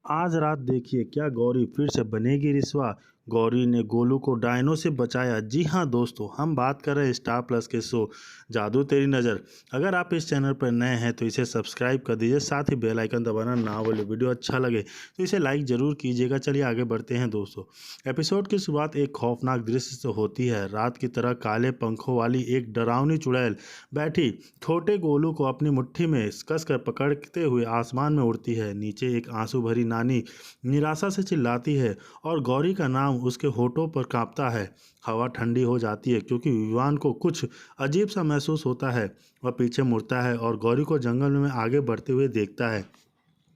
आज रात देखिए क्या गौरी फिर से बनेगी रिश्वा। गौरी ने गोलू को डायनो से बचाया। जी हाँ दोस्तों, हम बात कर रहे हैं स्टार प्लस के शो जादू तेरी नज़र। अगर आप इस चैनल पर नए हैं तो इसे सब्सक्राइब कर दीजिए, साथ ही बेल आइकन दबाना ना भूलें। वीडियो अच्छा लगे तो इसे लाइक ज़रूर कीजिएगा। चलिए आगे बढ़ते हैं दोस्तों। एपिसोड की शुरुआत एक खौफनाक दृश्य से होती है। रात की तरह काले पंखों वाली एक डरावनी चुड़ैल बैठी छोटे गोलू को अपनी मुट्ठी में कसकर पकड़ते हुए आसमान में उड़ती है। नीचे एक आंसू भरी नानी निराशा से चिल्लाती है और गौरी का नाम उसके होठों पर कांपता है। हवा ठंडी हो जाती है क्योंकि विवान को कुछ अजीब सा महसूस होता है। वह पीछे मुड़ता है और गौरी को जंगल में आगे बढ़ते हुए देखता है।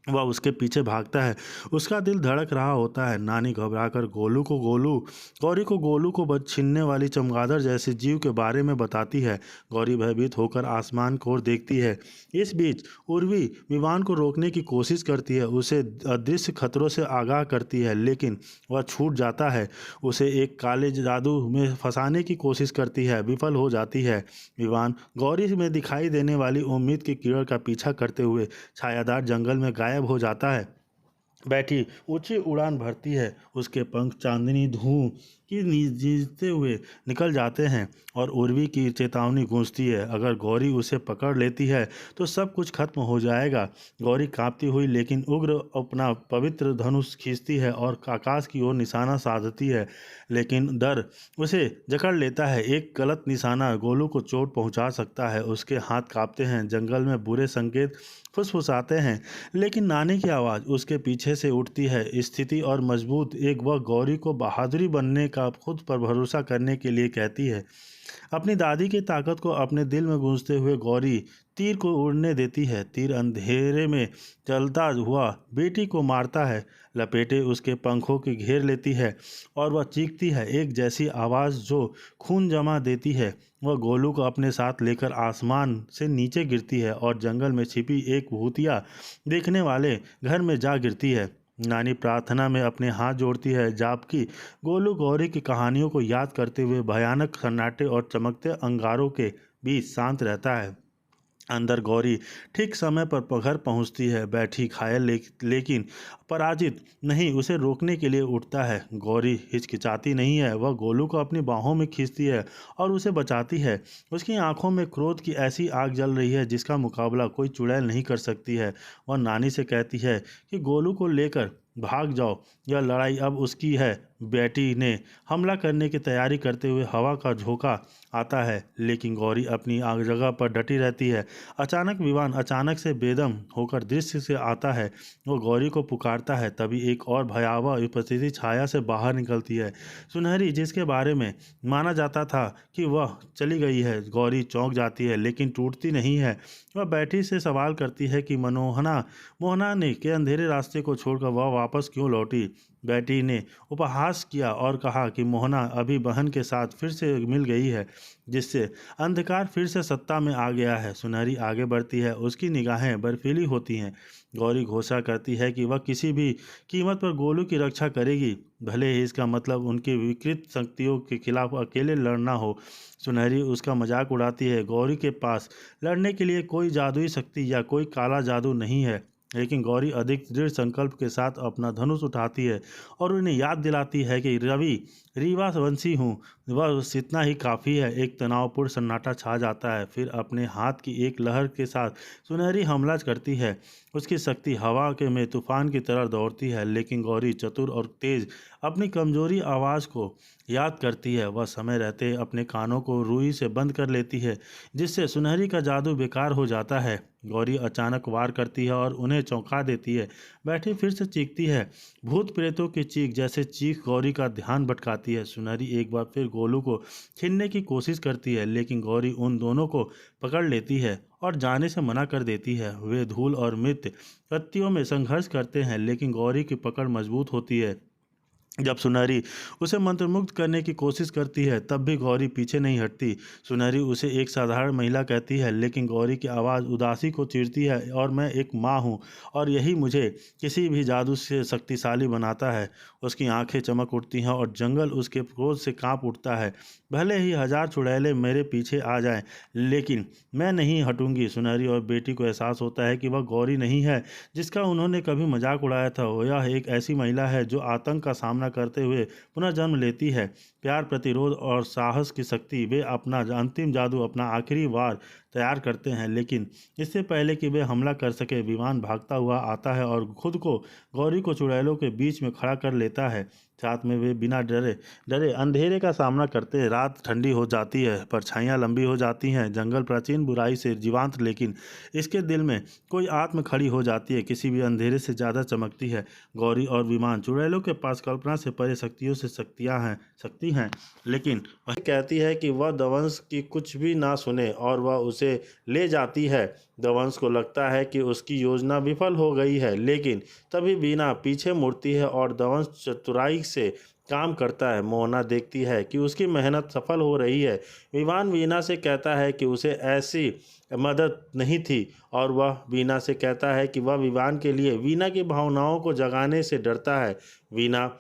वह उसके पीछे भागता है। उसका दिल धड़क रहा होता है। नानी घबराकर गौरी को गोलू को छीनने वाली चमगादड़ जैसे जीव के बारे में बताती है। गौरी भयभीत होकर आसमान की ओर देखती है। इस बीच उर्वी विवान को रोकने की कोशिश करती है, उसे अदृश्य खतरों से आगाह करती है, लेकिन वह छूट जाता है। उसे एक काले जादू में फंसाने की कोशिश करती है, विफल हो जाती है। विवान गौरी में दिखाई देने वाली उम्मीद की किरण का पीछा करते हुए छायादार जंगल में गायब हो जाता है। बैठी ऊंची उड़ान भरती है। उसके पंख चांदनी धूम की जीते हुए निकल जाते हैं और उर्वी की चेतावनी गूंजती है। अगर गौरी उसे पकड़ लेती है तो सब कुछ खत्म हो जाएगा। गौरी कांपती हुई लेकिन उग्र अपना पवित्र धनुष खींचती है और आकाश की ओर निशाना साधती है, लेकिन डर उसे जकड़ लेता है। एक गलत निशाना गोलू को चोट पहुंचा सकता है। उसके हाथ कांपते हैं। जंगल में बुरे संकेत फुसफुसाते हैं, लेकिन नानी की आवाज़ उसके पीछे से उठती है, स्थिति और मजबूत एक। वह गौरी को बहादुरी बनने का खुद पर भरोसा करने के लिए कहती है। अपनी दादी की ताकत को अपने दिल में गूंजते हुए गौरी तीर को उड़ने देती है। तीर अंधेरे में चलता हुआ बेटी को मारता है, लपेटे उसके पंखों की घेर लेती है और वह चीखती है, एक जैसी आवाज़ जो खून जमा देती है। वह गोलू को अपने साथ लेकर आसमान से नीचे गिरती है और जंगल में छिपी एक भूतिया देखने वाले घर में जा गिरती है। नानी प्रार्थना में अपने हाथ जोड़ती है, जबकि गोलू गौरी की कहानियों को याद करते हुए भयानक सन्नाटे और चमकते अंगारों के बीच शांत रहता है। अंदर गौरी ठीक समय पर घर पहुंचती है। बैठी घायल लेकिन पराजित नहीं, उसे रोकने के लिए उठता है। गौरी हिचकिचाती नहीं है, वह गोलू को अपनी बाहों में खींचती है और उसे बचाती है। उसकी आंखों में क्रोध की ऐसी आग जल रही है जिसका मुकाबला कोई चुड़ैल नहीं कर सकती है। वह नानी से कहती है कि गोलू को लेकर भाग जाओ, यह लड़ाई अब उसकी है। बेटी ने हमला करने की तैयारी करते हुए हवा का झोंका आता है, लेकिन गौरी अपनी जगह पर डटी रहती है। अचानक विवान अचानक से बेदम होकर दृश्य से आता है। वो गौरी को पुकारता है। तभी एक और भयावह उपस्थिति छाया से बाहर निकलती है। सुनहरी, जिसके बारे में माना जाता था कि वह चली गई है। गौरी चौंक जाती है लेकिन टूटती नहीं है। वह बैठी से सवाल करती है कि मोहना ने के अंधेरे रास्ते को छोड़कर वह वापस क्यों लौटी। बेटी ने उपहास किया और कहा कि मोहना अभी बहन के साथ फिर से मिल गई है, जिससे अंधकार फिर से सत्ता में आ गया है। सुनहरी आगे बढ़ती है, उसकी निगाहें बर्फीली होती हैं। गौरी घोषणा करती है कि वह किसी भी कीमत पर गोलू की रक्षा करेगी, भले ही इसका मतलब उनकी विकृत शक्तियों के खिलाफ अकेले लड़ना हो। सुनहरी उसका मजाक उड़ाती है। गौरी के पास लड़ने के लिए कोई जादुई शक्ति या कोई काला जादू नहीं है, लेकिन गौरी अधिक दृढ़ संकल्प के साथ अपना धनुष उठाती है और उन्हें याद दिलाती है कि रीवा वंशी हूँ, वह इतना ही काफ़ी है। एक तनावपूर्ण सन्नाटा छा जाता है। फिर अपने हाथ की एक लहर के साथ सुनहरी हमला करती है। उसकी शक्ति हवा के में तूफान की तरह दौड़ती है, लेकिन गौरी चतुर और तेज अपनी कमजोरी आवाज़ को याद करती है। वह समय रहते अपने कानों को रुई से बंद कर लेती है, जिससे सुनहरी का जादू बेकार हो जाता है। गौरी अचानक वार करती है और उन्हें चौंका देती है। बैठी फिर से चीखती है। भूत प्रेतों की चीख जैसे चीख गौरी का ध्यान भटकाती है। सुनहरी एक बार फिर गोलू को छीनने की कोशिश करती है, लेकिन गौरी उन दोनों को पकड़ लेती है और जाने से मना कर देती है। वे धूल और मृत पत्तियों में संघर्ष करते हैं, लेकिन गौरी की पकड़ मजबूत होती है। जब सुनहरी उसे मंत्रमुग्ध करने की कोशिश करती है तब भी गौरी पीछे नहीं हटती। सुनहरी उसे एक साधारण महिला कहती है, लेकिन गौरी की आवाज़ उदासी को चीरती है, और मैं एक माँ हूँ और यही मुझे किसी भी जादू से शक्तिशाली बनाता है। उसकी आंखें चमक उठती हैं और जंगल उसके क्रोध से कांप उठता है। भले ही हजार चुड़ैलें मेरे पीछे आ जाएं, लेकिन मैं नहीं हटूंगी। सुनहरी और बेटी को एहसास होता है कि वह गौरी नहीं है जिसका उन्होंने कभी मजाक उड़ाया था। यह एक ऐसी महिला है जो आतंक का सामना करते हुए पुनः जन्म लेती है। प्यार, प्रतिरोध और साहस की शक्ति। वे अपना अंतिम जादू, अपना आखिरी वार तैयार करते हैं, लेकिन इससे पहले कि वे हमला कर सके, विमान भागता हुआ आता है और खुद को गौरी को चुड़ैलों के बीच में खड़ा कर लेता है। साथ में वे बिना डरे डरे अंधेरे का सामना करते हैं। रात ठंडी हो जाती है, परछाइयाँ लंबी हो जाती हैं। जंगल प्राचीन बुराई से जीवंत, लेकिन इसके दिल में कोई आत्म खड़ी हो जाती है, किसी भी अंधेरे से ज़्यादा चमकती है। गौरी और विमान चुड़ैलों के पास कल्पना से परे शक्तियों से शक्ति हैं, लेकिन वह कहती है कि वह दवंश की कुछ भी ना सुने और वह उसे ले जाती है। दवंश को लगता है कि उसकी योजना विफल हो गई है, लेकिन तभी बीना पीछे मुड़ती है और दवंश चतुराई से काम करता है। मोहना देखती है कि उसकी मेहनत सफल हो रही है। विमान वीना से कहता है कि उसे ऐसी मदद नहीं थी, और वह वीना से कहता है कि वह विमान के लिए वीना की भावनाओं को जगाने से डरता है। वीना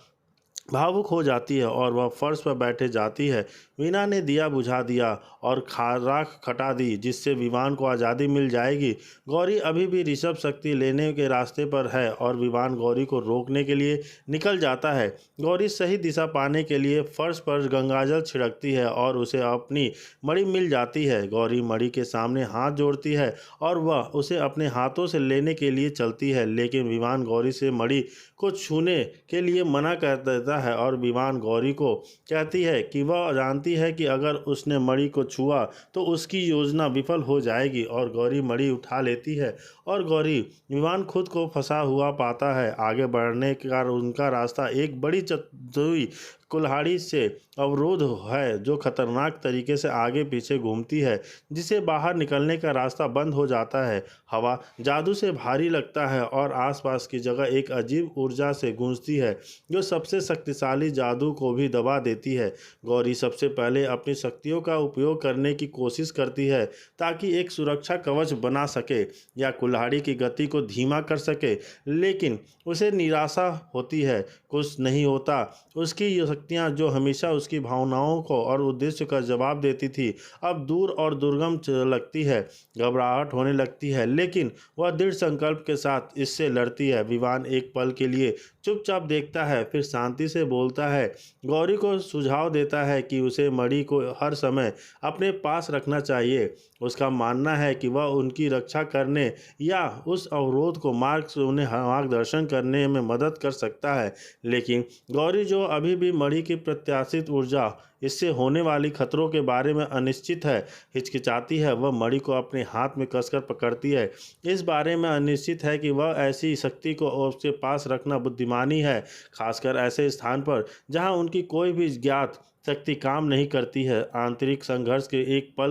भावुक हो जाती है और वह फर्श पर बैठे जाती है। वीना ने दिया बुझा दिया और राख खटा दी, जिससे विमान को आज़ादी मिल जाएगी। गौरी अभी भी ऋषभ शक्ति लेने के रास्ते पर है और विमान गौरी को रोकने के लिए निकल जाता है। गौरी सही दिशा पाने के लिए फर्श पर गंगाजल छिड़कती है और उसे अपनी मणि मिल जाती है। गौरी मणि के सामने हाथ जोड़ती है और वह उसे अपने हाथों से लेने के लिए चलती है, लेकिन विमान गौरी से मणि को छूने के लिए मना कर देता है और विमान गौरी को कहती है कि वह जानती है कि अगर उसने मणि को छुआ तो उसकी योजना विफल हो जाएगी, और गौरी मणि उठा लेती है और गौरी विमान खुद को फंसा हुआ पाता है। आगे बढ़ने का उनका रास्ता एक बड़ी चतुई कुल्हाड़ी से अवरोध है, जो खतरनाक तरीके से आगे पीछे घूमती है, जिसे बाहर निकलने का रास्ता बंद हो जाता है। हवा जादू से भारी लगता है और आसपास की जगह एक अजीब ऊर्जा से गूंजती है, जो सबसे शक्तिशाली जादू को भी दबा देती है। गौरी सबसे पहले अपनी शक्तियों का उपयोग करने की कोशिश करती है ताकि एक सुरक्षा कवच बना सके या कुल्हाड़ी की गति को धीमा कर सके, लेकिन उसे निराशा होती है। कुछ नहीं होता। उसकी ये शक्तियाँ, जो हमेशा उसकी भावनाओं को और उद्देश्य का जवाब देती थी, अब दूर और दुर्गम लगती है। घबराहट होने लगती है, लेकिन वह दृढ़ संकल्प के साथ इससे लड़ती है। विमान एक पल के लिए चुपचाप देखता है, फिर शांति से बोलता है। गौरी को सुझाव देता है कि उसे मणि को हर समय अपने पास रखना चाहिए। उसका मानना है कि वह उनकी रक्षा करने या उस अवरोध को मार्ग से उन्हें मार्गदर्शन करने में मदद कर सकता है। लेकिन गौरी, जो अभी भी मणि की प्रत्याशित ऊर्जा, इससे होने वाली खतरों के बारे में अनिश्चित है, हिचकिचाती है। वह मणि को अपने हाथ में कसकर पकड़ती है, इस बारे में अनिश्चित है कि वह ऐसी शक्ति को उसके पास रखना बुद्धिमानी है, खासकर ऐसे स्थान पर जहां उनकी कोई भी ज्ञात शक्ति काम नहीं करती है। आंतरिक संघर्ष के एक पल